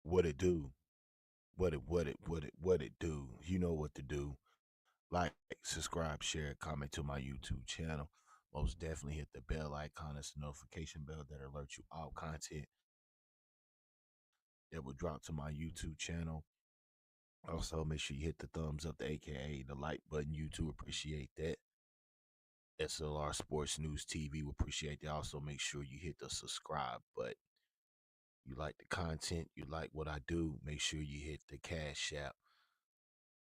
What it do? What it do? You know what to do. Like, subscribe, share, comment to my YouTube channel. Most definitely hit the bell icon. It's a notification bell that alerts you all content that will drop to my YouTube channel. Also, make sure you hit the thumbs up, the AKA the like button. YouTube appreciate that. S.L.R Sports News TV will appreciate that. Also, make sure you hit the subscribe button. You like the content, you like what I do, make sure you hit the Cash App.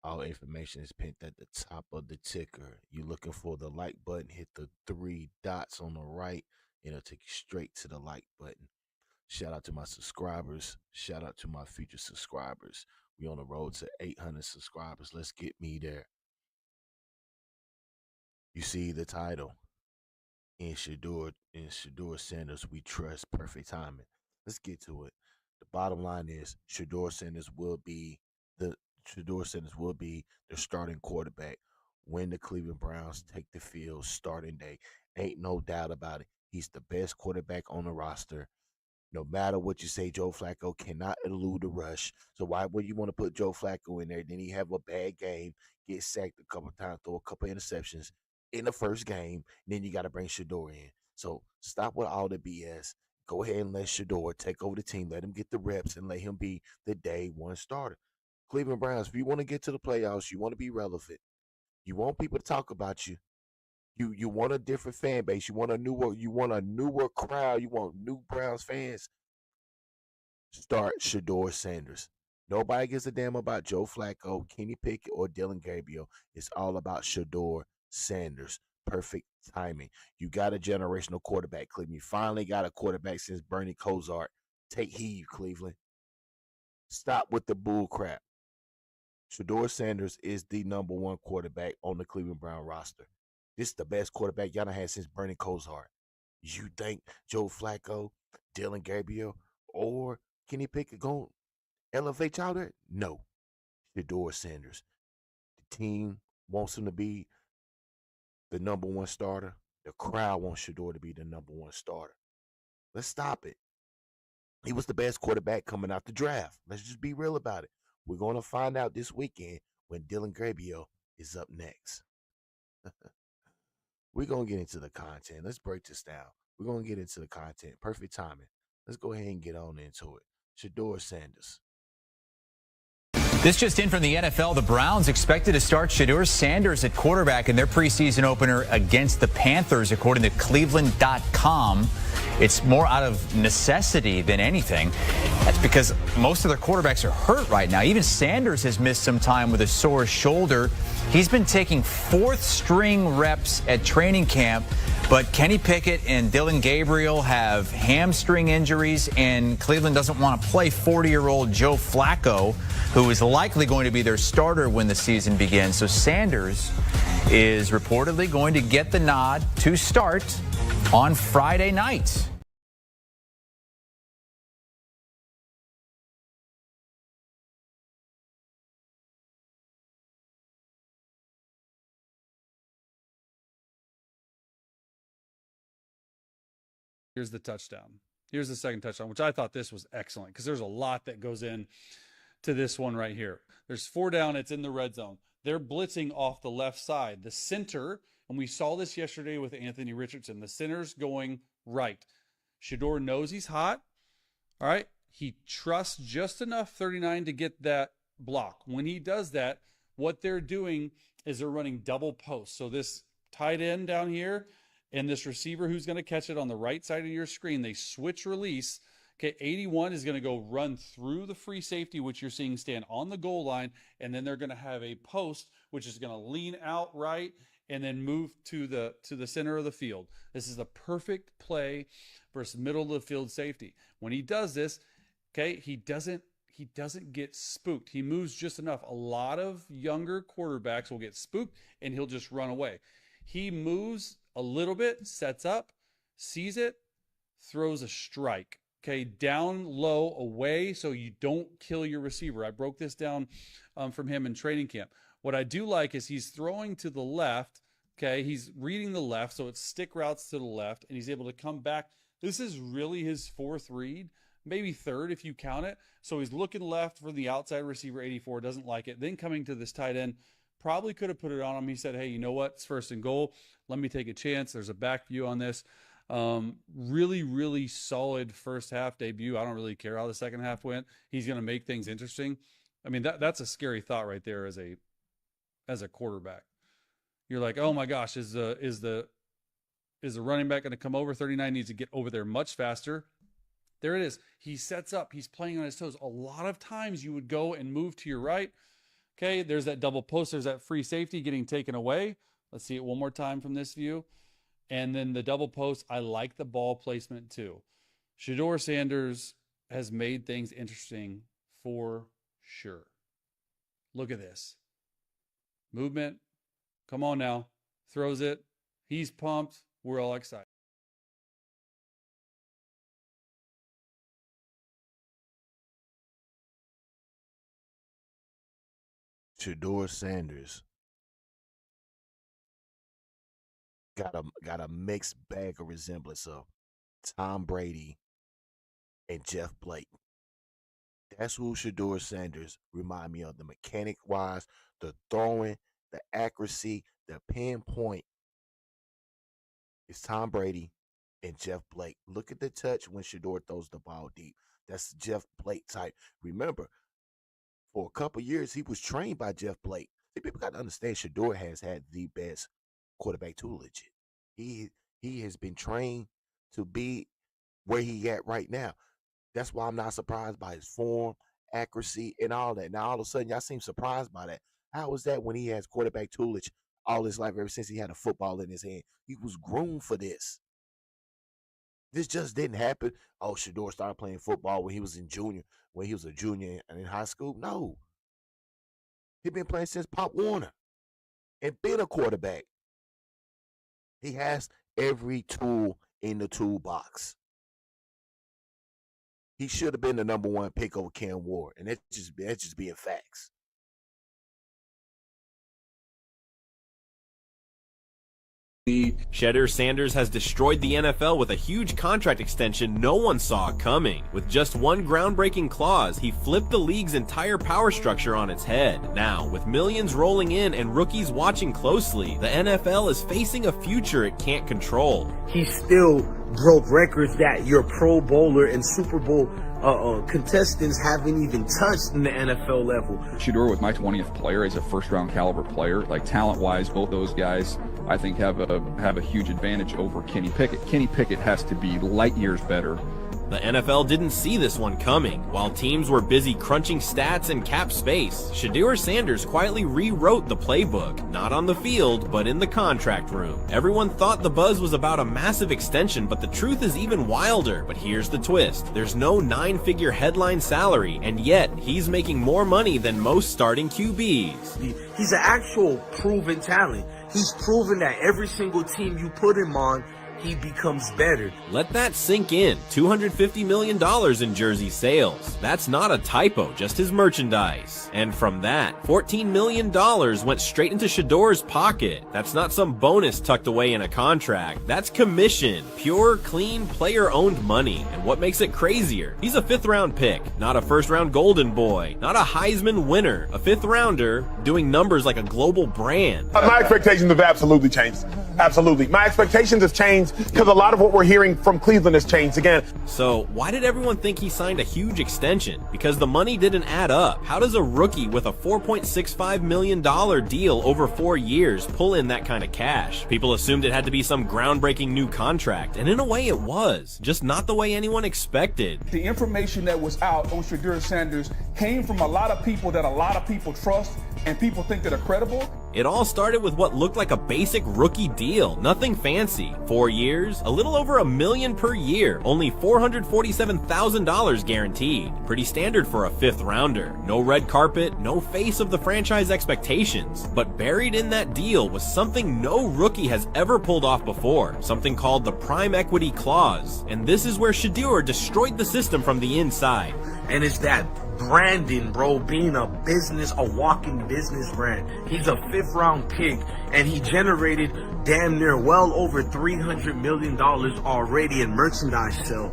All information is pinned at the top of the ticker. You're looking for the like button, hit the three dots on the right, and it'll take you straight to the like button. Shout out to my subscribers. Shout out to my future subscribers. We on the road to 800 subscribers. Let's get me there. You see the title. In Shedeur Sanders, we trust perfect timing. Let's get to it. The bottom line is the Shedeur Sanders will be the starting quarterback when the Cleveland Browns take the field starting day. Ain't no doubt about it. He's the best quarterback on the roster. No matter what you say, Joe Flacco cannot elude the rush. So why would you want to put Joe Flacco in there? Then he have a bad game, get sacked a couple times, throw a couple interceptions in the first game. Then you got to bring Shedeur in. So stop with all the BS. Go ahead and let Shedeur take over the team. Let him get the reps and let him be the day one starter. Cleveland Browns, if you want to get to the playoffs, you want to be relevant. You want people to talk about you. You want a different fan base. You want a newer crowd. You want new Browns fans. Start Shedeur Sanders. Nobody gives a damn about Joe Flacco, Kenny Pickett, or Dylan Gabriel. It's all about Shedeur Sanders. Perfect timing. You got a generational quarterback, Cleveland. You finally got a quarterback since Bernie Kosar. Take heed, Cleveland. Stop with the bull crap. Shedeur Sanders is the number one quarterback on the Cleveland Brown roster. This is the best quarterback y'all done had since Bernie Kosar. You think Joe Flacco, Dylan Gabriel, or Kenny Pickett going to elevate y'all there? No. Shedeur Sanders. The team wants him to be the number one starter. The crowd wants Shedeur to be the number one starter. Let's stop it. He was the best quarterback coming out the draft. Let's just be real about it. We're going to find out this weekend when Dylan Gabriel is up next. We're going to get into the content. Let's break this down. We're going to get into the content. Perfect timing. Let's go ahead and get on into it. Shedeur Sanders. This just in from the NFL. The Browns expected to start Shedeur Sanders at quarterback in their preseason opener against the Panthers, according to Cleveland.com. It's more out of necessity than anything. That's because most of their quarterbacks are hurt right now. Even Sanders has missed some time with a sore shoulder. He's been taking fourth-string reps at training camp, but Kenny Pickett and Dylan Gabriel have hamstring injuries, and Cleveland doesn't want to play 40-year-old Joe Flacco, who is likely going to be their starter when the season begins. So Sanders is reportedly going to get the nod to start on Friday night. Here's the touchdown. Here's the second touchdown, which I thought this was excellent because there's a lot that goes in to this one right here. There's 4 down. It's in the red zone. They're blitzing off the left side. The center, and we saw this yesterday with Anthony Richardson, the center's going right. Shedeur knows he's hot. All right. He trusts just enough 39 to get that block. When he does that, what they're doing is they're running double post. So this tight end down here and this receiver who's going to catch it on the right side of your screen, they switch release. Okay, 81 is going to go run through the free safety, which you're seeing stand on the goal line, and then they're going to have a post, which is going to lean out right and then move to the center of the field. This is the perfect play versus middle of the field safety. When he does this, okay, he doesn't get spooked. He moves just enough. A lot of younger quarterbacks will get spooked and he'll just run away. He moves a little bit, sets up, sees it, throws a strike. Okay, down low, away, so you don't kill your receiver. I broke this down from him in training camp. What I do like is he's throwing to the left. Okay, he's reading the left, so it's stick routes to the left, and he's able to come back. This is really his fourth read maybe third if you count it. So he's looking left for the outside receiver, 84, doesn't like it. Then coming to this tight end, probably could have put it on him. He said, hey, you know what? It's 1st and goal. Let me take a chance. There's a back view on this. Really, really solid first half debut. I don't really care how the second half went. He's going to make things interesting. I mean, that's a scary thought right there as a quarterback. You're like, oh my gosh, is the running back going to come over? 39 needs to get over there much faster. There it is. He sets up. He's playing on his toes. A lot of times you would go and move to your right. Okay, there's that double post. There's that free safety getting taken away. Let's see it one more time from this view. And then the double post, I like the ball placement too. Shedeur Sanders has made things interesting for sure. Look at this. Movement. Come on now. Throws it. He's pumped. We're all excited. Shedeur Sanders got a mixed bag of resemblance of Tom Brady and Jeff Blake. That's who Shedeur Sanders remind me of. The mechanic wise, the throwing, the accuracy, the pinpoint. It's Tom Brady and Jeff Blake. Look at the touch when Shedeur throws the ball deep. That's Jeff Blake type. Remember, for a couple years, he was trained by Jeff Blake. See, people got to understand Shedeur has had the best quarterback tutelage. He has been trained to be where he at right now. That's why I'm not surprised by his form, accuracy, and all that. Now, all of a sudden, y'all seem surprised by that. How is that when he has quarterback tutelage all his life, ever since he had a football in his hand? He was groomed for this. This just didn't happen. Oh, Shedeur started playing football when he was a junior in high school. No. He's been playing since Pop Warner and been a quarterback. He has every tool in the toolbox. He should have been the number 1 pick over Cam Ward, and that's just being facts. Shedeur Sanders has destroyed the NFL with a huge contract extension no one saw coming. With just one groundbreaking clause, he flipped the league's entire power structure on its head. Now, with millions rolling in and rookies watching closely, the NFL is facing a future it can't control. He still broke records that your Pro Bowler and Super Bowl contestants haven't even touched in the NFL level. Shedeur was my 20th player as a first-round caliber player. Like, talent-wise, both those guys, I think, have a huge advantage over Kenny Pickett. Kenny Pickett has to be light years better. The NFL didn't see this one coming. While teams were busy crunching stats and cap space, Shedeur Sanders quietly rewrote the playbook, not on the field, but in the contract room. Everyone thought the buzz was about a massive extension, but the truth is even wilder. But here's the twist. There's no 9-figure headline salary, and yet he's making more money than most starting QBs. He's an actual proven talent. He's proven that every single team you put him on, he becomes better. Let that sink in. $250 million in jersey sales. That's not a typo, just his merchandise. And from that, $14 million went straight into Shedeur's pocket. That's not some bonus tucked away in a contract. That's commission. Pure, clean, player-owned money. And what makes it crazier? He's a 5th-round pick, not a first-round Golden Boy, not a Heisman winner, a 5th-rounder doing numbers like a global brand. My expectations have absolutely changed. Absolutely. My expectations have changed because a lot of what we're hearing from Cleveland has changed again. So why did everyone think he signed a huge extension? Because the money didn't add up. How does a rookie with a $4.65 million deal over 4 years pull in that kind of cash? People assumed it had to be some groundbreaking new contract, and in a way it was, just not the way anyone expected. The information that was out on Shedeur Sanders came from a lot of people that a lot of people trust and people think that are credible. It all started with what looked like a basic rookie deal, nothing fancy. 4 years, a little over $1 million per year, only $447,000 guaranteed. Pretty standard for a 5th rounder. No red carpet, no face of the franchise expectations. But buried in that deal was something no rookie has ever pulled off before, something called the prime equity clause. And this is where Shedeur destroyed the system from the inside. And it's that branding, bro, being a walking business brand. He's a 5th-round pick, and he generated damn near well over $300 million already in merchandise sale.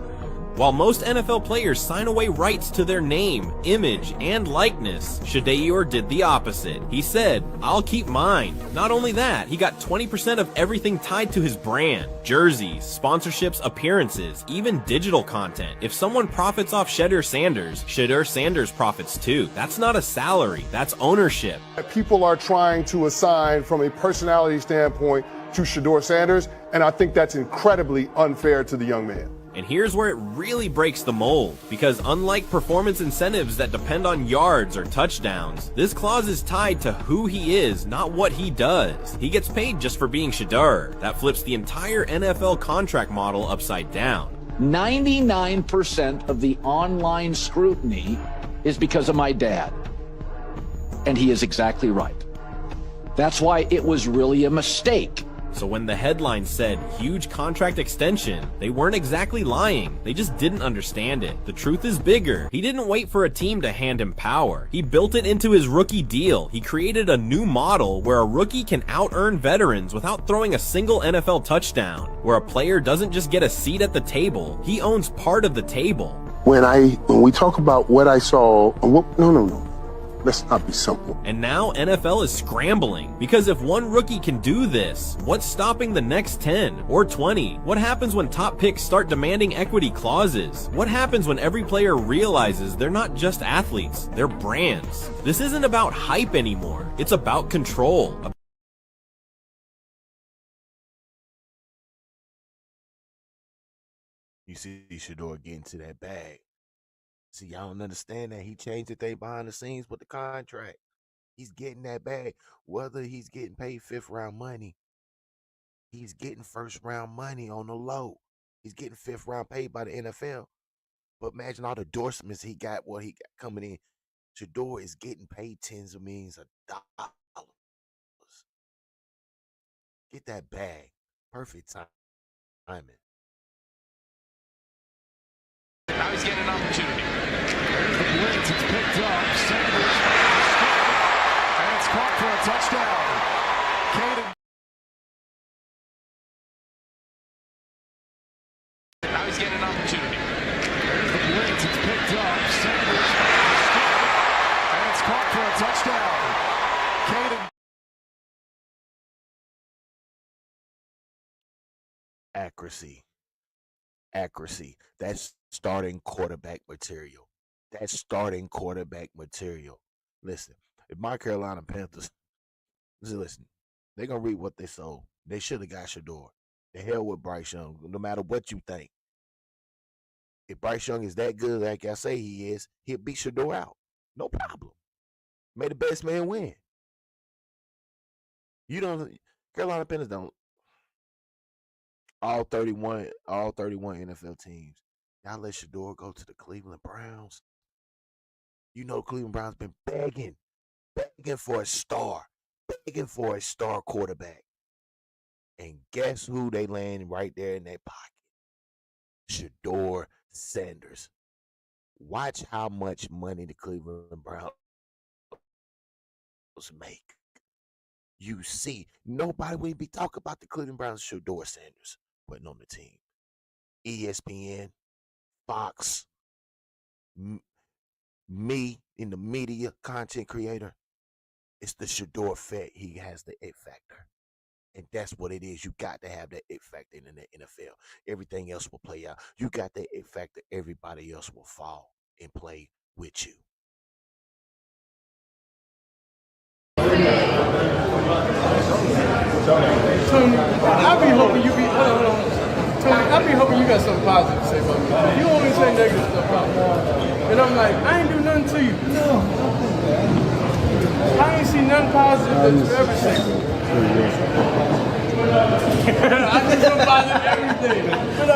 While most NFL players sign away rights to their name, image, and likeness, Shedeur did the opposite. He said, "I'll keep mine." Not only that, he got 20% of everything tied to his brand. Jerseys, sponsorships, appearances, even digital content. If someone profits off Shedeur Sanders profits too. That's not a salary, that's ownership. People are trying to assign from a personality standpoint to Shedeur Sanders, and I think that's incredibly unfair to the young man. And here's where it really breaks the mold, because unlike performance incentives that depend on yards or touchdowns, this clause is tied to who he is, not what he does. He gets paid just for being Shedeur. That flips the entire NFL contract model upside down. 99% of the online scrutiny is because of my dad. And he is exactly right. That's why it was really a mistake. So when the headline said huge contract extension, they weren't exactly lying. They just didn't understand it. The truth is bigger. He didn't wait for a team to hand him power. He built it into his rookie deal. He created a new model where a rookie can out-earn veterans without throwing a single NFL touchdown, where a player doesn't just get a seat at the table, he owns part of the table. When we talk about what I saw, no. Let's not be simple. And now NFL is scrambling, because if one rookie can do this, what's stopping the next 10 or 20? What happens when top picks start demanding equity clauses? What happens when every player realizes they're not just athletes, they're brands? This isn't about hype anymore. It's about control. You see Shedeur getting to that bag. See, y'all don't understand that he changed the thing behind the scenes with the contract. He's getting that bag. Whether he's getting paid 5th round money, he's getting 1st round money on the low. He's getting 5th round paid by the NFL. But imagine all the endorsements he got, what he got coming in. Shedeur is getting paid tens of millions of dollars. Get that bag. Perfect timing. Now he's getting an opportunity. The blitz, it's picked up. Sanders, and it's caught for a touchdown. Caden. Now he's getting an opportunity. The blitz, it's picked up. Sanders, and it's caught for a touchdown. Caden. Accuracy. That's starting quarterback material. Listen, if my Carolina Panthers, listen, they're going to reap what they sow. They should have got Shedeur. The hell with Bryce Young, no matter what you think. If Bryce Young is that good, like I say he is, he'll beat Shedeur out. No problem. May the best man win. Carolina Panthers don't. All 31 NFL teams. Y'all let Shedeur go to the Cleveland Browns. You know Cleveland Browns been begging for a star quarterback. And guess who they land right there in their pocket? Shedeur Sanders. Watch how much money the Cleveland Browns make. You see, nobody will be talking about the Cleveland Browns. Shedeur Sanders wasn't on the team. ESPN, Fox, me in the media, content creator, it's the Shedeur effect. He has the it factor. And that's what it is. You got to have that it factor in the NFL. Everything else will play out. You got that it factor. Everybody else will fall and play with you. Tony, I be hoping you got something positive to say about me. You always say negative stuff about me. And I'm like, I ain't do nothing to you. No. I ain't seen nothing positive that you ever said. I did some positive everything. What I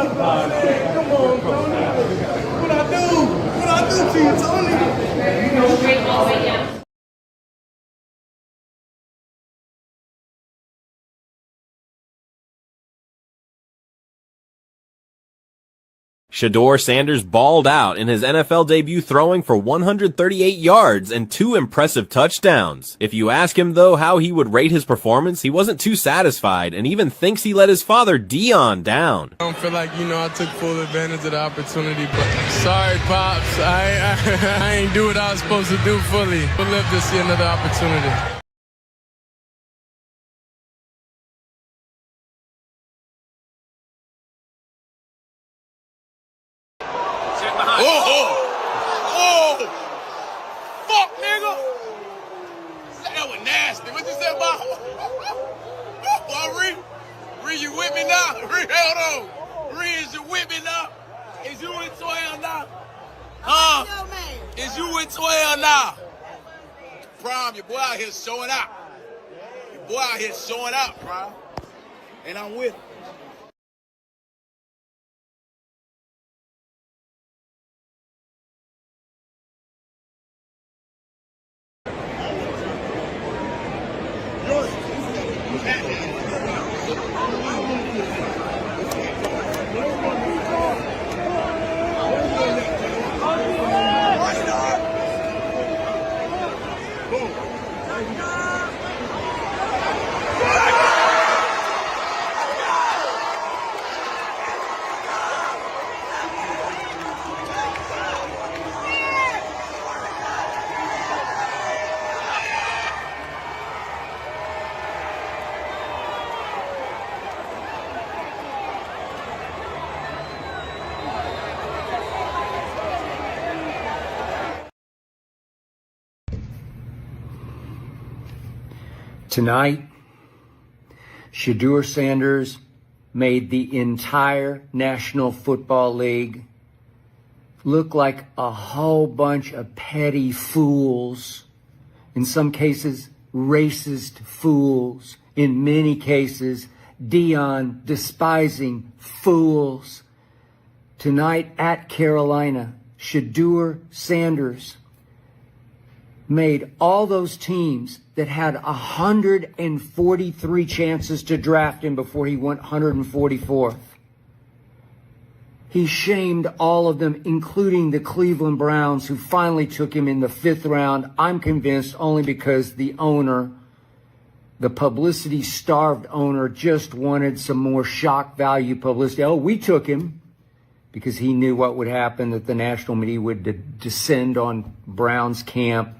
say? Come on, Tony. What I do? What I do to you, Tony? You know, great ball right now. Shedeur Sanders balled out in his NFL debut, throwing for 138 yards and 2 impressive touchdowns. If you ask him, though, how he would rate his performance, he wasn't too satisfied and even thinks he let his father Dion down. I don't feel like, I took full advantage of the opportunity, but sorry, Pops. I ain't do what I was supposed to do fully. But live to see another opportunity. Fuck, nigga! That was nasty. What you say about? Ree, you with me now? Ree, hold on. Ree, is you with me now? Is you with 12 now? Huh? Is you with 12 now? Prom, your boy out here showing out. Your boy out here showing out, Prom. And I'm with him. Tonight, Shedeur Sanders made the entire National Football League look like a whole bunch of petty fools, in some cases, racist fools, in many cases, Dion despising fools. Tonight at Carolina, Shedeur Sanders made all those teams that had 143 chances to draft him before he went 144th. He shamed all of them, including the Cleveland Browns, who finally took him in the 5th round. I'm convinced only because the owner, the publicity-starved owner, just wanted some more shock value publicity. Oh, we took him because he knew what would happen, that the national media would descend on Browns camp,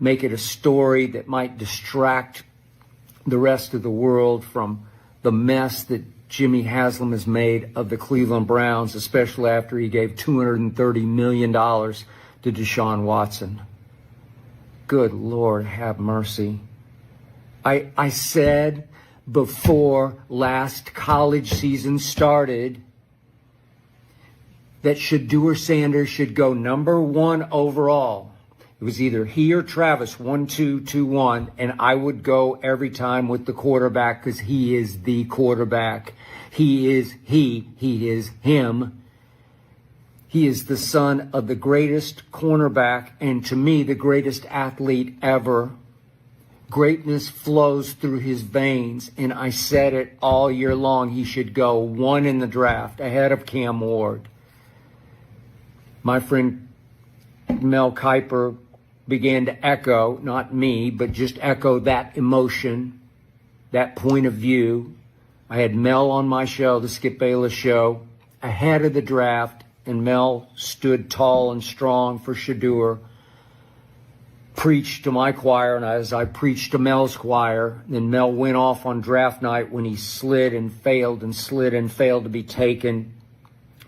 make it a story that might distract the rest of the world from the mess that Jimmy Haslam has made of the Cleveland Browns, especially after he gave $230 million to Deshaun Watson. Good Lord, have mercy. I said before last college season started that Shedeur Sanders should go number 1 overall. It was either he or Travis, 1, 2, 2, 1, and I would go every time with the quarterback because he is the quarterback. He is him. He is the son of the greatest cornerback and, to me, the greatest athlete ever. Greatness flows through his veins, and I said it all year long. He should go 1 in the draft, ahead of Cam Ward. My friend Mel Kiper began to echo, not me, but just echo that emotion, that point of view. I had Mel on my show, the Skip Bayless show, ahead of the draft, and Mel stood tall and strong for Shedeur, preached to my choir, and as I preached to Mel's choir, then Mel went off on draft night when he slid and failed to be taken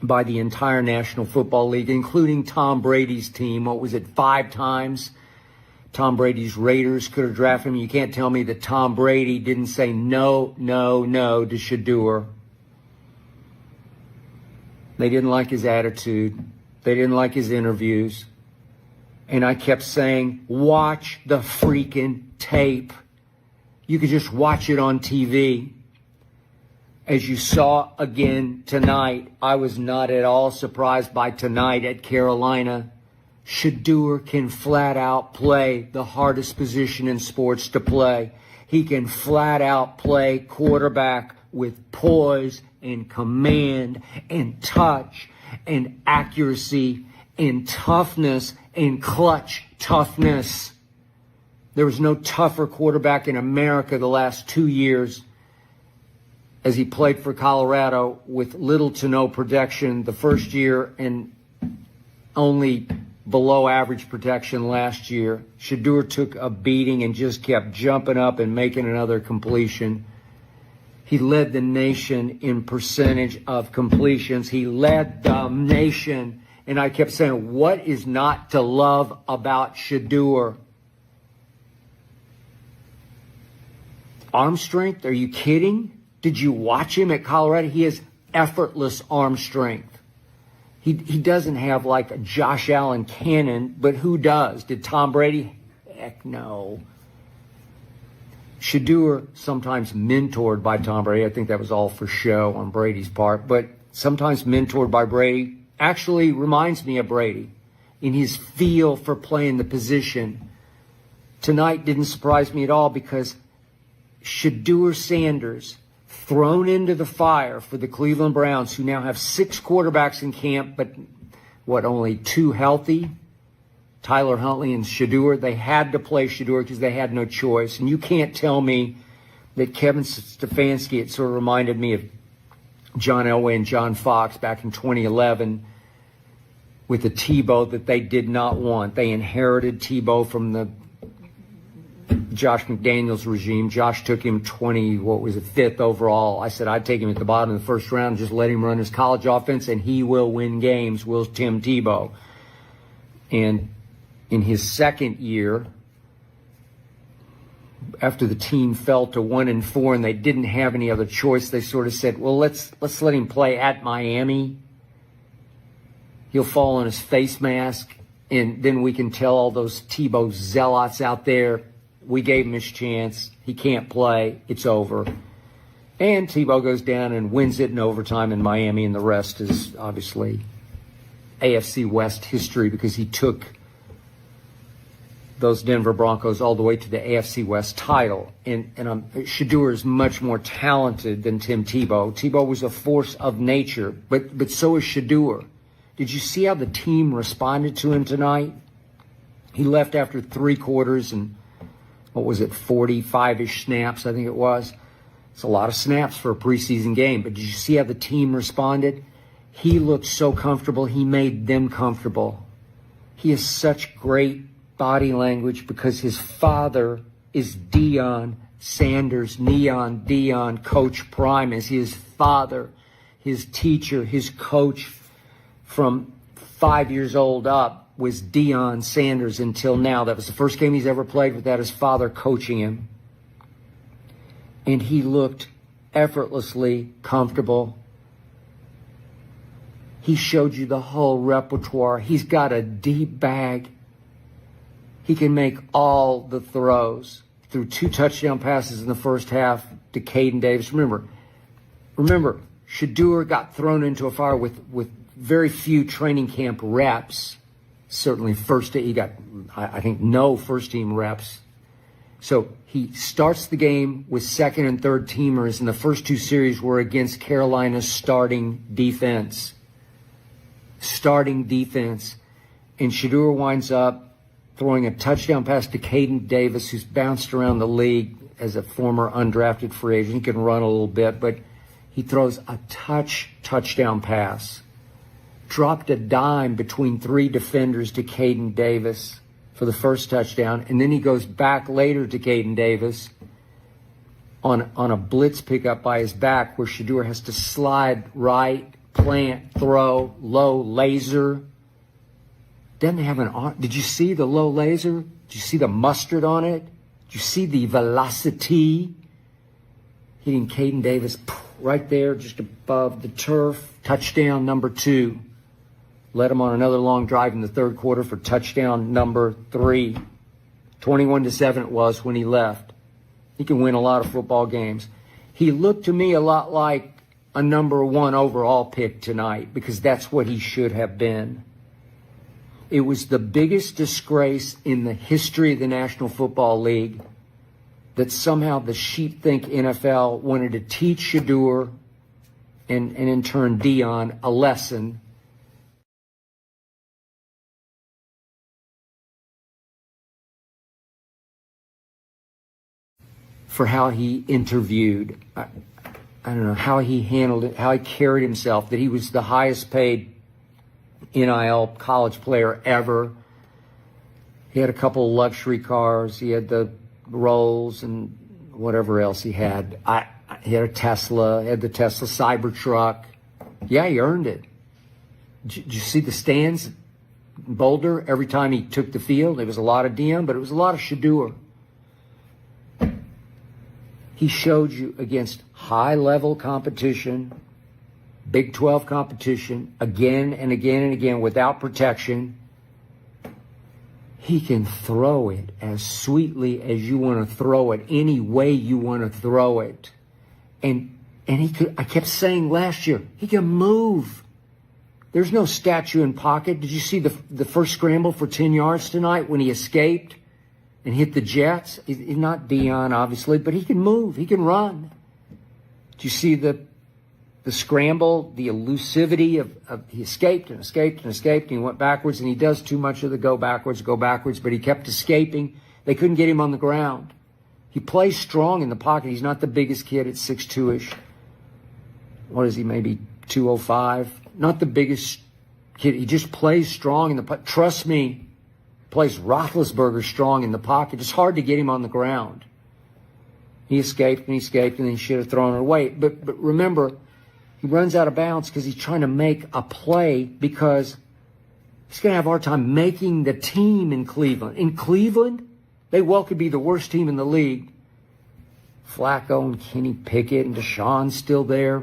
by the entire National Football League, including Tom Brady's team. What was it, 5 times? Tom Brady's Raiders could have drafted him. You can't tell me that Tom Brady didn't say no to Shedeur. They didn't like his attitude. They didn't like his interviews. And I kept saying, watch the freaking tape. You could just watch it on TV. As you saw again tonight, I was not at all surprised by tonight at Carolina. Shedeur can flat out play the hardest position in sports to play. He can flat out play quarterback with poise and command and touch and accuracy and toughness and clutch toughness. There was no tougher quarterback in America the last 2 years as he played for Colorado with little to no protection the first year and only below average protection last year. Shedeur took a beating and just kept jumping up and making another completion. He led the nation in percentage of completions. He led the nation. And I kept saying, what is not to love about Shedeur? Arm strength? Are you kidding? Did you watch him at Colorado? He has effortless arm strength. He doesn't have like a Josh Allen cannon, but who does? Did Tom Brady? Heck no. Shedeur, sometimes mentored by Tom Brady. I think that was all for show on Brady's part, but sometimes mentored by Brady, actually reminds me of Brady in his feel for playing the position. Tonight didn't surprise me at all because Shedeur Sanders, thrown into the fire for the Cleveland Browns, who now have 6 quarterbacks in camp, but only 2 healthy? Tyler Huntley and Shedeur. They had to play Shedeur because they had no choice. And you can't tell me that Kevin Stefanski, it sort of reminded me of John Elway and John Fox back in 2011 with the Tebow that they did not want. They inherited Tebow from the Josh McDaniels regime. Josh took him 5th overall. I said I'd take him at the bottom of the first round, just let him run his college offense, and he will win games, will Tim Tebow. And in his second year, after the team fell to 1-4 and they didn't have any other choice, they sort of said, well, let's let him play at Miami. He'll fall on his face mask, and then we can tell all those Tebow zealots out there, we gave him his chance. He can't play. It's over. And Tebow goes down and wins it in overtime in Miami, and the rest is obviously AFC West history because he took those Denver Broncos all the way to the AFC West title. And Shedeur is much more talented than Tim Tebow. Tebow was a force of nature, but so is Shedeur. Did you see how the team responded to him tonight? He left after 3 quarters and 45-ish snaps, I think it was. It's a lot of snaps for a preseason game, but did you see how the team responded? He looked so comfortable. He made them comfortable. He has such great body language because his father is Deion Sanders. Neon Deion, Coach Prime is his father, his teacher, his coach from 5 years old up was Deion Sanders until now. That was the first game he's ever played without his father coaching him. And he looked effortlessly comfortable. He showed you the whole repertoire. He's got a deep bag. He can make all the throws. Threw 2 touchdown passes in the first half to Caden Davis. Remember, Shedeur got thrown into a fire with very few training camp reps. Certainly he got, I think, no first-team reps. So he starts the game with second and third teamers, and the first 2 series were against Carolina's starting defense. And Shedeur winds up throwing a touchdown pass to Caden Davis, who's bounced around the league as a former undrafted free agent. He can run a little bit, but he throws a touchdown pass. Dropped a dime between 3 defenders to Caden Davis for the first touchdown, and then he goes back later to Caden Davis on a blitz pickup by his back where Shedeur has to slide right, plant, throw, low laser. Doesn't have an arm. Did you see the low laser? Did you see the mustard on it? Did you see the velocity? Hitting Caden Davis right there just above the turf. Touchdown number 2. Led him on another long drive in the third quarter for touchdown number 3. 21-7 it was when he left. He can win a lot of football games. He looked to me a lot like a number 1 overall pick tonight because that's what he should have been. It was the biggest disgrace in the history of the National Football League that somehow the sheep-think NFL wanted to teach Shedeur and in turn Deion a lesson for how he interviewed. I don't know how he handled it, how he carried himself, that he was the highest paid NIL college player ever. He had a couple of luxury cars. He had the Rolls and whatever else he had. He had a Tesla. He had the Tesla Cybertruck. Yeah, he earned it. Did you see the stands in Boulder every time he took the field? There was a lot of Dion, but it was a lot of Shedeur. He showed you against high-level competition, Big 12 competition, again and again and again without protection. He can throw it as sweetly as you want to throw it, any way you want to throw it. And he could, I kept saying last year, he can move. There's no statue in pocket. Did you see the first scramble for 10 yards tonight when he escaped and hit the Jets? He's not Dion, obviously, but he can move. He can run. Did you see the scramble, the elusivity of he escaped and escaped and escaped, and he went backwards, and he does too much of the go backwards, but he kept escaping. They couldn't get him on the ground. He plays strong in the pocket. He's not the biggest kid at 6'2"-ish. What is he, maybe 205? Not the biggest kid. He just plays strong in the pocket. Trust me, plays Roethlisberger strong in the pocket. It's hard to get him on the ground. He escaped, and then he should have thrown it away. But remember, he runs out of bounds because he's trying to make a play, because he's going to have a hard time making the team in Cleveland. In Cleveland, they well could be the worst team in the league. Flacco and Kenny Pickett and Deshaun's still there.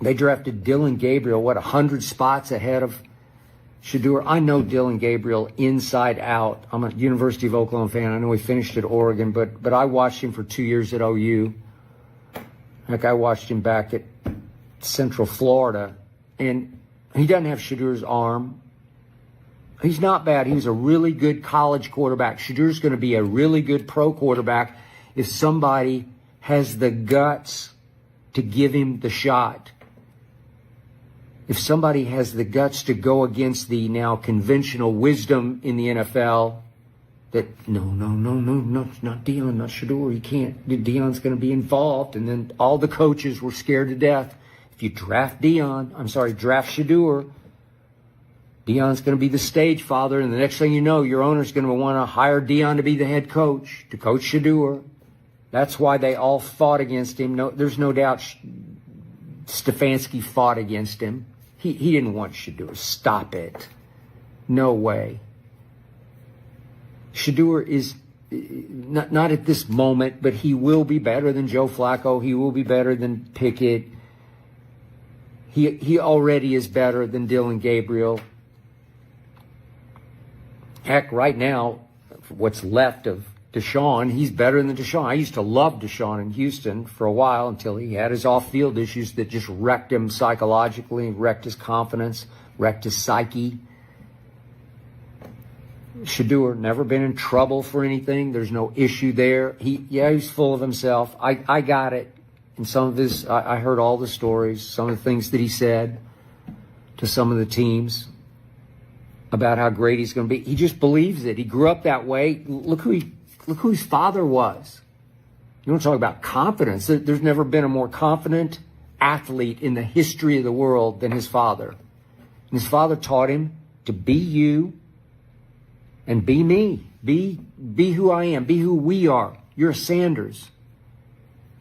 They drafted Dylan Gabriel, 100 spots ahead of Shedeur. I know Dylan Gabriel inside out. I'm a University of Oklahoma fan. I know he finished at Oregon, but I watched him for 2 years at OU. Heck, I watched him back at Central Florida, and he doesn't have Shedeur's arm. He's not bad. He was a really good college quarterback. Shedeur's going to be a really good pro quarterback if somebody has the guts to give him the shot. If somebody has the guts to go against the now conventional wisdom in the NFL that no, not Dion, not Shedeur. You can't. Dion's going to be involved. And then all the coaches were scared to death. If you draft Shedeur, Dion's going to be the stage father. And the next thing you know, your owner's going to want to hire Dion to be the head coach, to coach Shedeur. That's why they all fought against him. No, there's no doubt Stefanski fought against him. He didn't want Shedeur. Stop it. No way. Shedeur is not at this moment, but he will be better than Joe Flacco. He will be better than Pickett. He already is better than Dylan Gabriel. Heck, right now, what's left of Deshaun, he's better than Deshaun. I used to love Deshaun in Houston for a while until he had his off-field issues that just wrecked him psychologically, wrecked his confidence, wrecked his psyche. Shedeur, never been in trouble for anything. There's no issue there. He's full of himself. I got it. And some of his, I heard all the stories, some of the things that he said to some of the teams about how great he's going to be. He just believes it. He grew up that way. Look who his father was. You want to talk about confidence. There's never been a more confident athlete in the history of the world than his father. And his father taught him to be you and be me. Be who I am. Be who we are. You're a Sanders.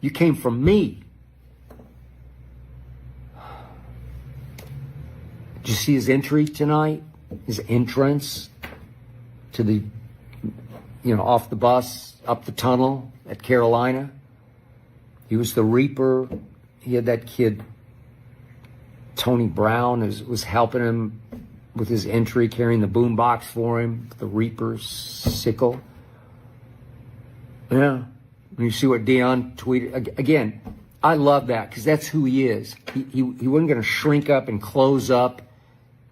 You came from me. Did you see his entry tonight? His entrance to the, off the bus, up the tunnel at Carolina. He was the Reaper. He had that kid, Tony Brown, was helping him with his entry, carrying the boombox for him, the Reaper's sickle. Yeah. When you see what Dion tweeted, again, I love that because that's who he is. He wasn't going to shrink up and close up,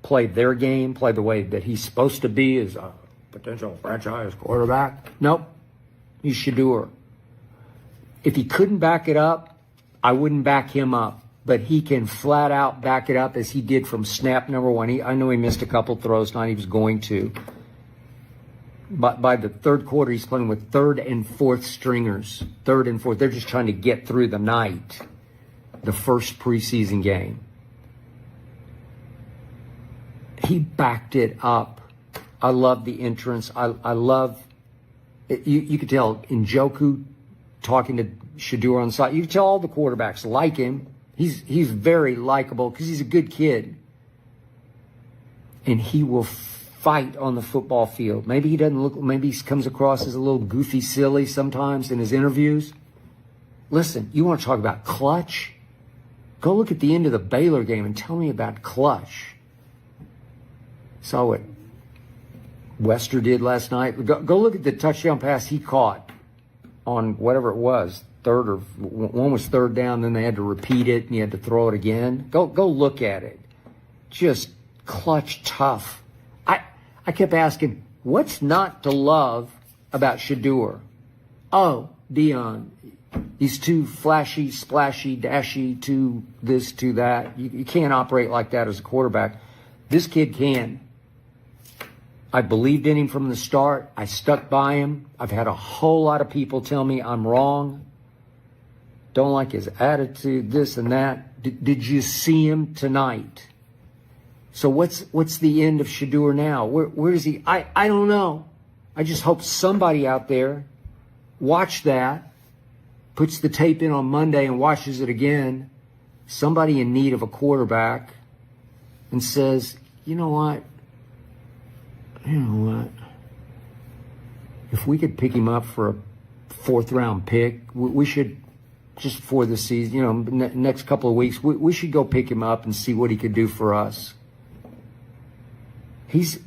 play their game, play the way that he's supposed to be as a potential franchise quarterback. Nope. He's Shedeur. If he couldn't back it up, I wouldn't back him up. But he can flat out back it up as he did from snap number one. I know he missed a couple throws, not he was going to. by the third quarter, he's playing with third and fourth stringers. Third and fourth. They're just trying to get through the night, the first preseason game. He backed it up. I love the entrance. I love it. You could tell Njoku talking to Shedeur on the side. You could tell all the quarterbacks like him. He's very likable because he's a good kid. And he will fight on the football field. Maybe he doesn't look, maybe he comes across as a little goofy silly sometimes in his interviews. Listen, you want to talk about clutch? Go look at the end of the Baylor game and tell me about clutch. Saw what Wester did last night. Go look at the touchdown pass he caught on whatever it was. One was third down, then they had to repeat it and he had to throw it again. Go look at it. Just clutch tough. I kept asking, what's not to love about Shedeur? Oh, Dion, he's too flashy, splashy, dashy, too this, too that. You can't operate like that as a quarterback. This kid can. I believed in him from the start. I stuck by him. I've had a whole lot of people tell me I'm wrong. Don't like his attitude, this and that. Did you see him tonight? So what's the end of Shedeur now? Where is he? I don't know. I just hope somebody out there watch that, puts the tape in on Monday and watches it again. Somebody in need of a quarterback and says, you know what? If we could pick him up for a 4th round pick, we should, just for the season, next couple of weeks, we should go pick him up and see what he could do for us. He's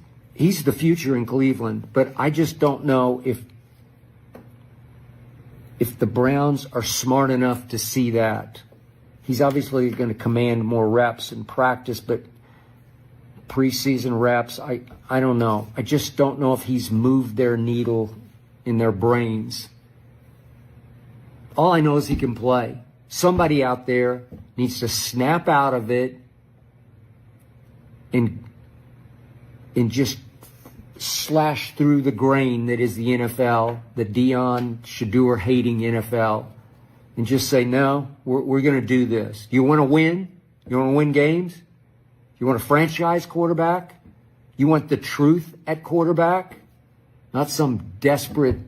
the future in Cleveland, but I just don't know if the Browns are smart enough to see that. He's obviously going to command more reps in practice, but preseason reps, I don't know. I just don't know if he's moved their needle in their brains. All I know is he can play. Somebody out there needs to snap out of it and just slash through the grain that is the NFL, the Dion Shedeur hating NFL, and just say, no, we're going to do this. You want to win? You want to win games? You want a franchise quarterback? You want the truth at quarterback? Not some desperate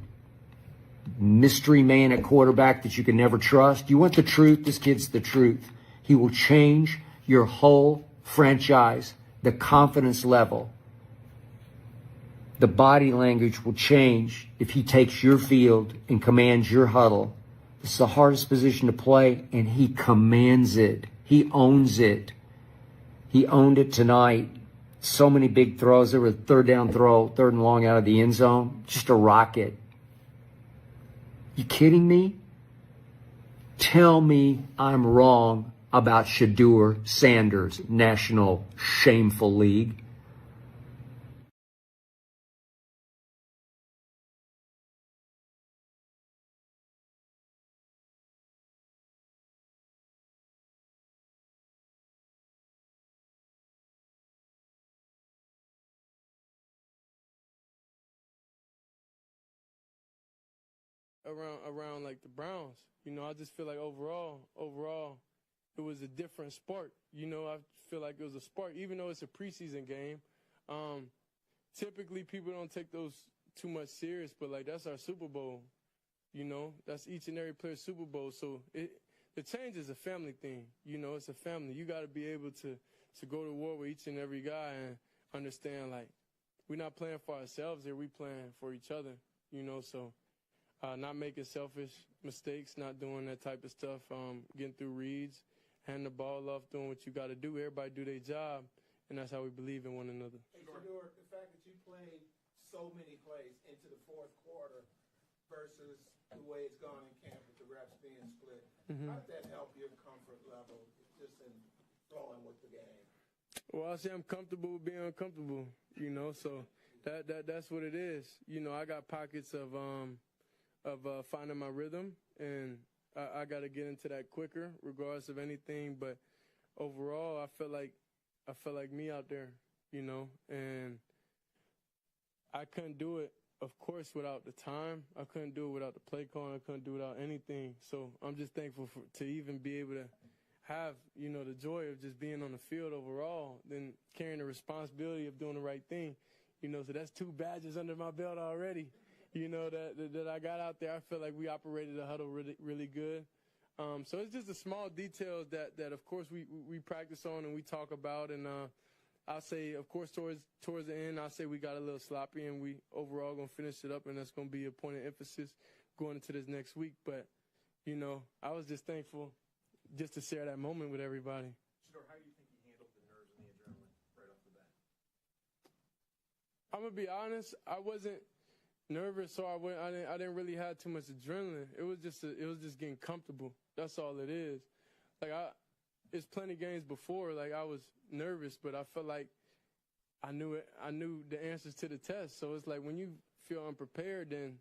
mystery man at quarterback that you can never trust. You want the truth? This kid's the truth. He will change your whole franchise, the confidence level. The body language will change if he takes your field and commands your huddle. This is the hardest position to play, and he commands it. He owns it. He owned it tonight. So many big throws. There was a third down throw, 3rd and long out of the end zone. Just a rocket. You kidding me? Tell me I'm wrong about Shedeur Sanders, National Shameful League. Around like the Browns, I just feel like overall, it was a different sport. I feel like it was a sport, even though it's a preseason game. Typically, people don't take those too much serious, but like that's our Super Bowl. That's each and every player's Super Bowl. So the change is a family thing. It's a family. You got to be able to go to war with each and every guy and understand like we're not playing for ourselves here. We playing for each other. So. Not making selfish mistakes, not doing that type of stuff, getting through reads, handing the ball off, doing what you got to do. Everybody do their job, and that's how we believe in one another. Hey, Shedeur, the fact that you played so many plays into the 4th quarter versus the way it's gone in camp with the reps being split, how did that help your comfort level just in flowing with the game? Well, I say I'm comfortable with being uncomfortable, so that's what it is. I got pockets of finding my rhythm, and I got to get into that quicker, regardless of anything. But overall, I felt like me out there, and I couldn't do it of course, without the time, I couldn't do it without the play calling. I couldn't do it without anything. So I'm just thankful to even be able to have, you know, the joy of just being on the field overall, then carrying the responsibility of doing the right thing. You know, so that's 2 badges under my belt already, you know, that I got out there. I feel like we operated the huddle really, really good. So it's just the small details that of course, we practice on and we talk about. And I'll say, of course, towards the end, I'll say we got a little sloppy and we overall going to finish it up. And that's going to be a point of emphasis going into this next week. But, you know, I was just thankful just to share that moment with everybody. Shedeur, how do you think you handled the nerves and the adrenaline right off the bat? I'm going to be honest. I wasn't nervous, so I didn't really have too much adrenaline. It was just getting comfortable. That's all it is. Like it's plenty of games before. Like I was nervous, but I felt like I knew it. I knew the answers to the test. So it's like when you feel unprepared, then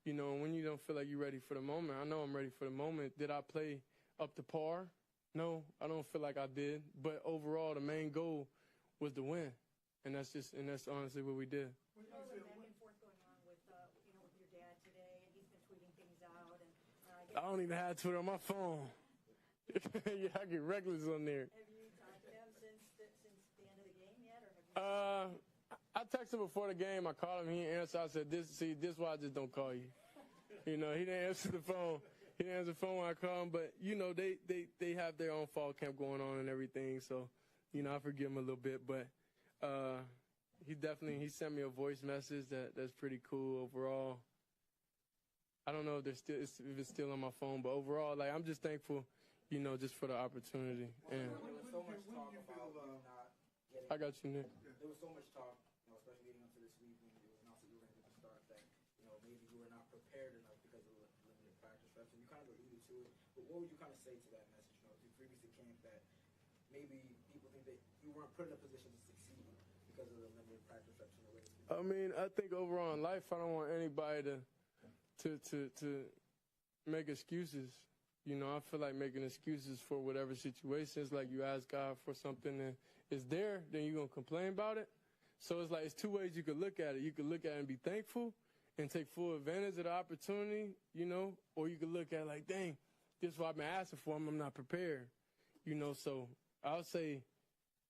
you know when you don't feel like you're ready for the moment. I know I'm ready for the moment. Did I play up to par? No, I don't feel like I did. But overall, the main goal was to win, and that's honestly what we did. I don't even have Twitter on my phone. Yeah, I get reckless on there. Have you talked to them since the end of the game yet, or have you? I texted him before the game. I called him. He didn't answer. I said, "This is why I just don't call you." You know, he didn't answer the phone. He didn't answer the phone when I called him. But you know, they have their own fall camp going on and everything. So, you know, I forgive him a little bit. But he sent me a voice message that's pretty cool overall. I don't know if it's still on my phone, but overall, like I'm just thankful, you know, just for the opportunity. And There was so much talk about not getting. I got you, Nick. There was so much talk, you know, especially leading up to this week when it was announced that you were going to get the start, that you know maybe you were not prepared enough because of the limited practice reps, and you kind of alluded to it. But what would you kind of say to that message? You know, to previously camp that maybe people think that you weren't put in a position to succeed because of the limited practice reps and the way. I mean, I think overall in life, I don't want anybody to make excuses. You know, I feel like making excuses for whatever situations, like you ask God for something and it's there, then you're going to complain about it. So it's like, it's 2 ways you could look at it. You could look at it and be thankful and take full advantage of the opportunity, you know, or you could look at it like, dang, this is what I've been asking for, I'm not prepared. You know, so I'll say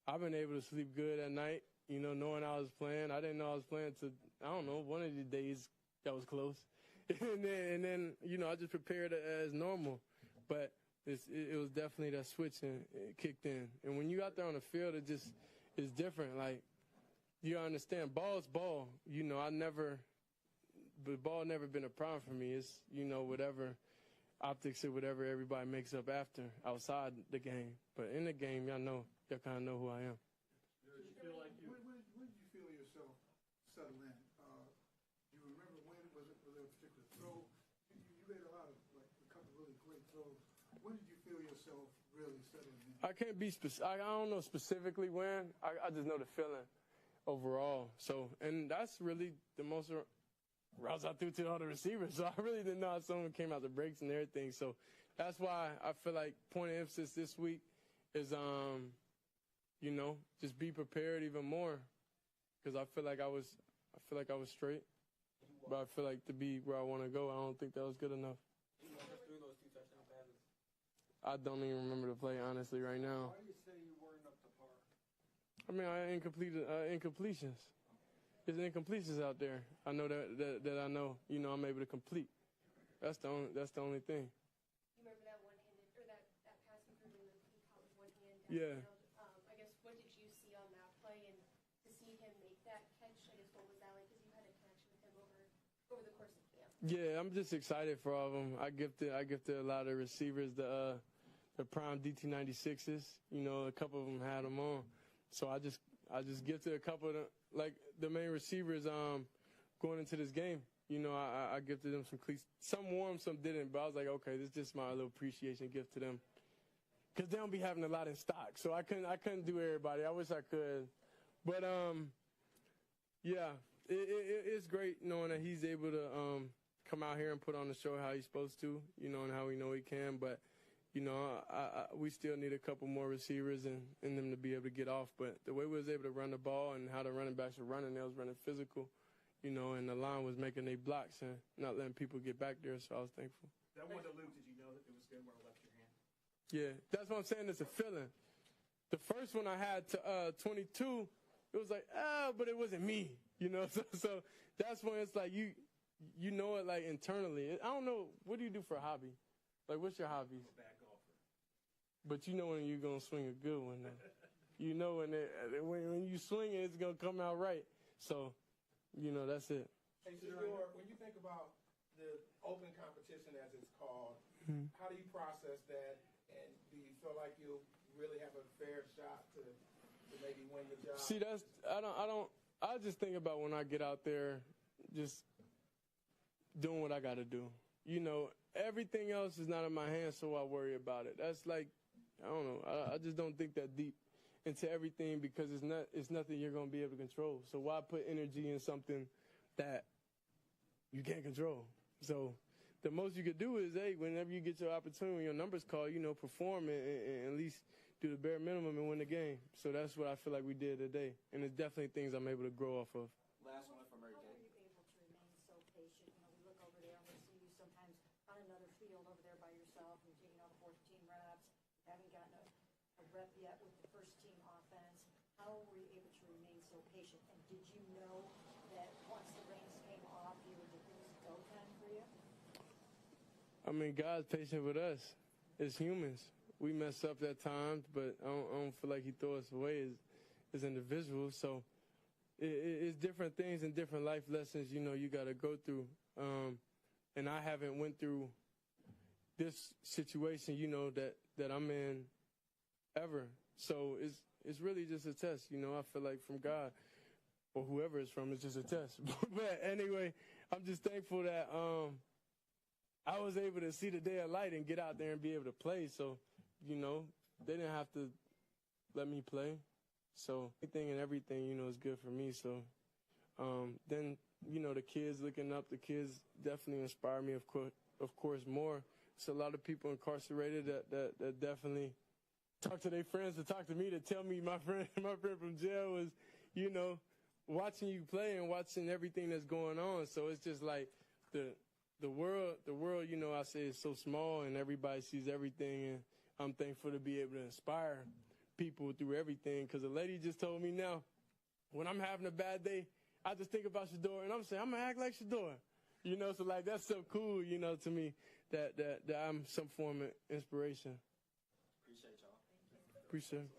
I've been able to sleep good at night, you know, knowing I was playing. I didn't know I was playing to, I don't know, one of the days that was close. and then, you know, I just prepared it as normal. But it was definitely that switch and it kicked in. And when you out there on the field, it just is different. Like, you understand, ball's ball. You know, the ball never been a problem for me. It's, you know, whatever optics or whatever everybody makes up after, outside the game. But in the game, y'all kind of know who I am. When did you feel yourself settle in? Do you remember when? Was there a particular throw? You made a lot of, like, a couple really great throws. When did you feel yourself really settling in? I can't be specific. I don't know specifically when. I just know the feeling overall. So, and that's really the most routes I threw to all the receivers. So I really didn't know how someone came out the breaks and everything. So that's why I feel like point of emphasis this week is, you know, just be prepared even more. Because I feel like I was straight. But I feel like to be where I want to go, I don't think that was good enough. You know, just threw those 2 touchdown passes. I don't even remember the play, honestly, right now. Why do you say you weren't up to par? I mean, incompletions. There's incompletions out there. I know that I know, you know, I'm able to complete. That's the only thing. You remember that one-handed, or that pass improvement that he caught with one hand Yeah. downfield? I guess, what did you see on that play, and to see him make that catch, I guess, what was that like? Because you had a connection with him over the course of camp. Yeah, I'm just excited for all of them. I gifted a lot of receivers the prime DT96s. You know, a couple of them had them on. So I just gifted a couple of them, like the main receivers going into this game. You know, I gifted them some cleats. Some wore them, some didn't. But I was like, okay, this is just my little appreciation gift to them. Because they don't be having a lot in stock. So I couldn't do everybody. I wish I could. But, yeah, it's great knowing that he's able to come out here and put on the show how he's supposed to, you know, and how we know he can. But, you know, we still need a couple more receivers and them to be able to get off. But the way we was able to run the ball and how the running backs were running, they was running physical, you know, and the line was making their blocks and not letting people get back there, so I was thankful. That one to Luke, did you know that it was good where it left your hand? Yeah, that's what I'm saying. It's a feeling. The first one I had to 22, it was like, but it wasn't me, you know. So that's when it's like you know it like internally. I don't know, what do you do for a hobby? Like, what's your hobbies? I'm a bad golfer. But you know when you're gonna swing a good one. You know when you swing it, it's gonna come out right. So, you know, that's it. Hey, Shedeur, when you think about the open competition, as it's called, how do you process that? And do you feel like you really have a fair shot to maybe win the job? See, I just think about when I get out there, just doing what I got to do. You know, everything else is not in my hands, so I worry about it. That's like, I don't know. I just don't think that deep into everything because it's nothing you're going to be able to control. So why put energy in something that you can't control? So the most you could do is, hey, whenever you get your opportunity, when your numbers call, you know, perform and at least do the bare minimum and win the game. So that's what I feel like we did today. And it's definitely things I'm able to grow off of. Last one from Murray. How were you able to remain so patient? You know, we look over there and we see you sometimes on another field over there by yourself and taking all the 14 reps. You haven't gotten a rep yet with the first team offense. How were you able to remain so patient? And did you know that once the reins came off, you were it was go time for you? I mean, God's patient with us as humans. We mess up at times, but I don't feel like he throw us away as individuals. So it's different things and different life lessons, you know, you got to go through. And I haven't went through this situation, you know, that I'm in ever. So it's really just a test, you know. I feel like from God or whoever it's from, it's just a test. But anyway, I'm just thankful that I was able to see the day of light and get out there and be able to play. So, you know, they didn't have to let me play. So anything and everything, you know, is good for me. So then, you know, the kids looking up, the kids definitely inspire me, of course, more. It's a lot of people incarcerated that definitely talk to their friends to talk to me to tell me my friend from jail was, you know, watching you play and watching everything that's going on. So it's just like the world, you know, I say is so small and everybody sees everything, and I'm thankful to be able to inspire people through everything. Because a lady just told me now, when I'm having a bad day, I just think about Shedeur, and I'm saying, I'm going to act like Shedeur. You know, so like that's so cool, you know, to me that I'm some form of inspiration. Appreciate y'all. Appreciate it.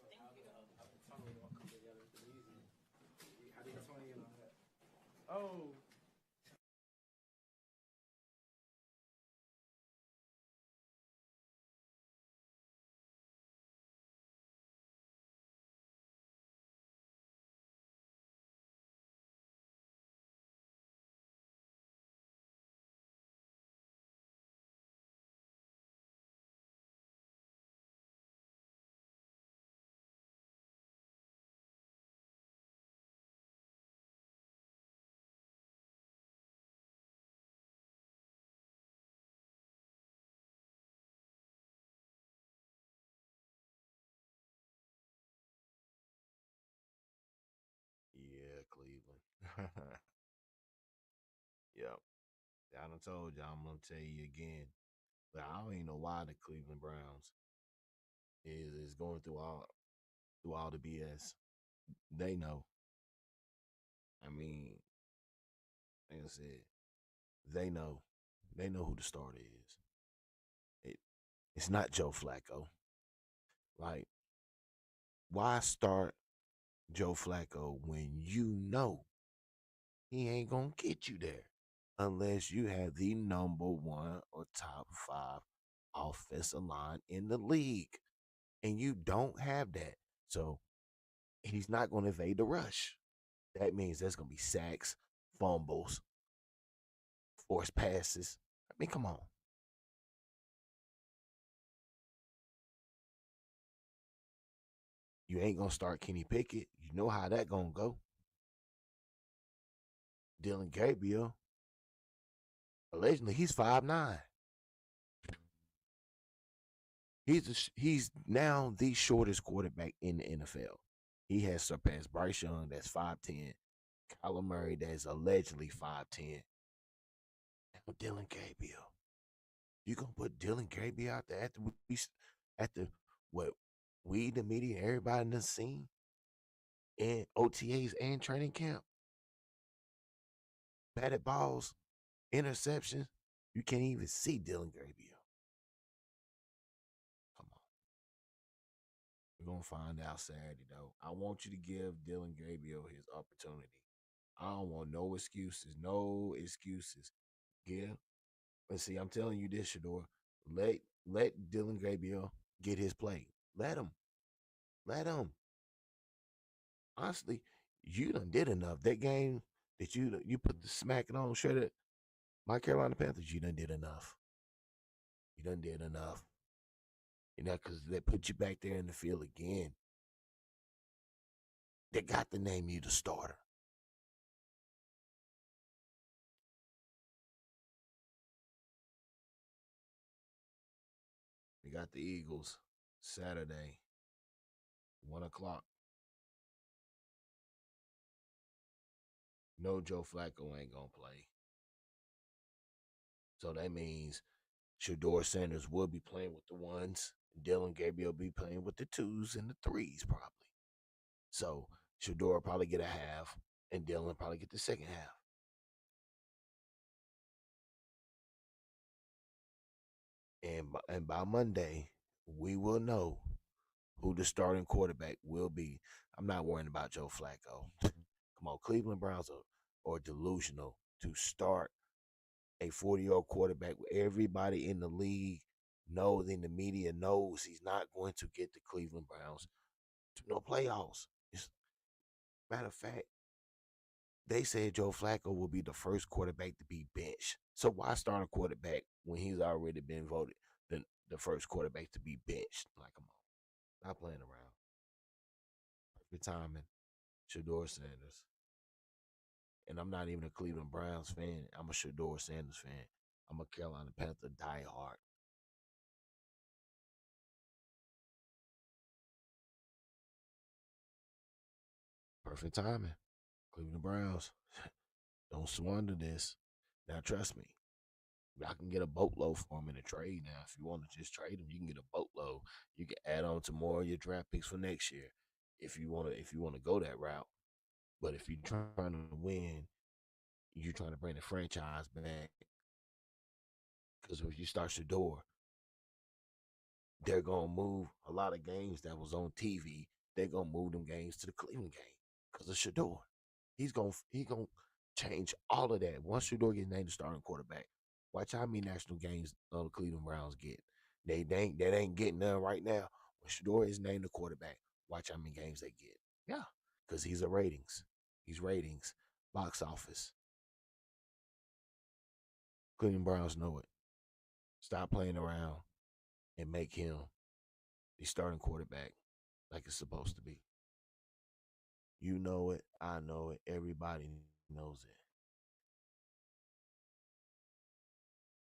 Oh. Yeah, Cleveland. Yep. I done told you, I'm gonna tell you again. But I don't even know why the Cleveland Browns is going through all the BS. They know. I mean, like I said, they know. They know who the starter is. It's not Joe Flacco. Like, why start Joe Flacco when you know he ain't gonna get you there unless you have the number one or top 5 offensive line in the league, and you don't have that. So he's not going to evade the rush. That means there's going to be sacks, fumbles, forced passes. I mean, come on. You ain't going to start Kenny Pickett. You know how that going to go. Dylan Gabriel, allegedly, he's 5'9". He's now the shortest quarterback in the NFL. He has surpassed Bryce Young, that's 5'10", Kyler Murray that is allegedly 5'10", and with Dylan Gabriel. You gonna put Dylan Gabriel out there after what we, the media, everybody done seen in OTAs and training camp? Batted balls, interceptions. You can't even see Dylan Gabriel. Come on. We're gonna find out Saturday though. I want you to give Dylan Gabriel his opportunity. I don't want no excuses. No excuses. Give. Let's see. I'm telling you this, Shedeur. Let Dylan Gabriel get his play. Let him. Let him. Honestly, you done did enough. That game that you put the smacking on shredded my Carolina Panthers, you done did enough. You done did enough. You know, because they put you back there in the field again. They got to name you the starter. We got the Eagles Saturday, 1 o'clock. No, Joe Flacco ain't going to play. So that means Shedeur Sanders will be playing with the ones. Dylan Gabriel will be playing with the twos and the threes, probably. So Shedeur will probably get a half, and Dylan will probably get the second half. And by Monday, we will know who the starting quarterback will be. I'm not worrying about Joe Flacco. Come on, Cleveland Browns are delusional to start a 40-year-old quarterback. Everybody in the league knows, in the media knows, he's not going to get the Cleveland Browns to no playoffs. Matter of fact, they said Joe Flacco will be the first quarterback to be benched. So why start a quarterback when he's already been voted the first quarterback to be benched? Like, come on, not playing around. Perfect timing. Shedeur Sanders. And I'm not even a Cleveland Browns fan. I'm a Shedeur Sanders fan. I'm a Carolina Panther diehard. Perfect timing. Cleveland Browns. Don't squander this. Now, trust me, I can get a boatload for him in a trade now. If you want to just trade him, you can get a boatload. You can add on to more of your draft picks for next year if you want to go that route. But if you're trying to win, you're trying to bring the franchise back. Because if you start Shedeur, they're gonna move a lot of games that was on TV. They're gonna move them games to the Cleveland game because of Shedeur. He gonna change all of that. Once Shedeur gets named the starting quarterback, watch how many national games the Cleveland Browns get. They ain't getting none right now. When Shedeur is named the quarterback, watch how many games they get. Yeah, because he's a ratings. He's ratings, box office. Cleveland Browns know it. Stop playing around and make him the starting quarterback like it's supposed to be. You know it. I know it. Everybody knows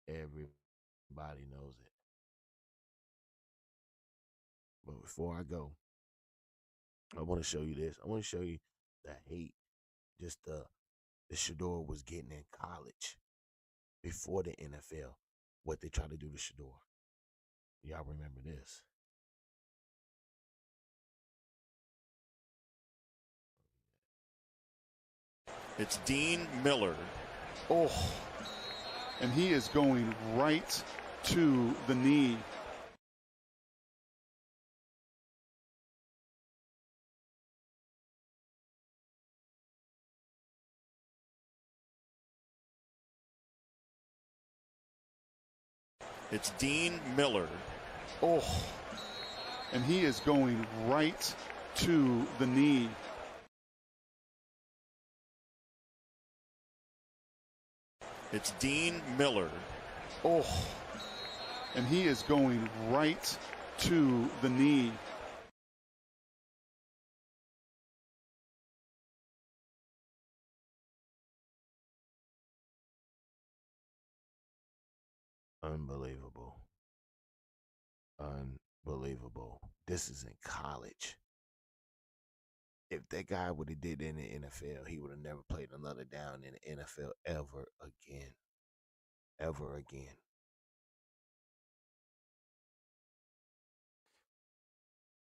it. Everybody knows it. But before I go, I want to show you this. I want to show you the hate just the Shedeur was getting in college before the NFL. What they tried to do to Shedeur. Y'all remember this? It's Dean Miller. Oh, and he is going right to the knee. It's Dean Miller. Oh, and he is going right to the knee. It's Dean Miller. Oh, and he is going right to the knee. Unbelievable. Unbelievable. This is in college. If that guy would have did in the NFL, he would have never played another down in the NFL ever again. Ever again.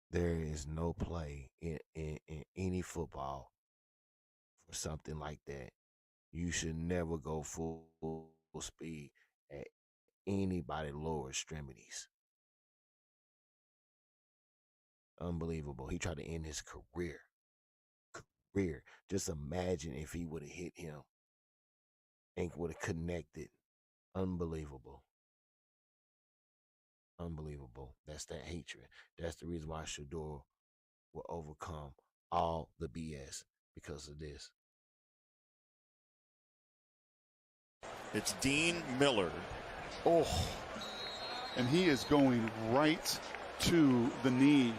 There is no play in any football for something like that. You should never go full speed at anybody lower extremities. Unbelievable. He tried to end his career. Just imagine if he would have hit him and would have connected. Unbelievable. Unbelievable. That's that hatred. That's the reason why Shedeur will overcome all the BS because of this. It's Dean Miller. Oh, and he is going right to the knee.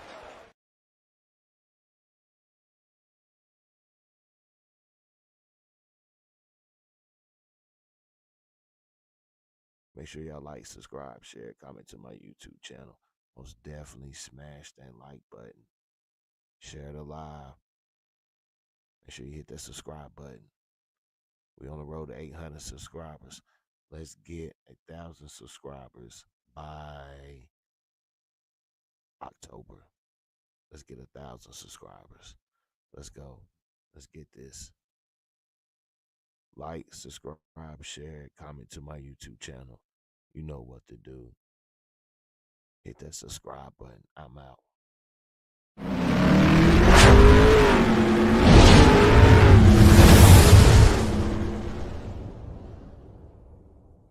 Make sure y'all like, subscribe, share, comment to my YouTube channel. Most definitely smash that like button. Share the live. Make sure you hit that subscribe button. We on the road to 800 subscribers. Let's get 1,000 subscribers by October. Let's get 1,000 subscribers. Let's go. Let's get this. Like, subscribe, share, comment to my YouTube channel. You know what to do. Hit that subscribe button. I'm out.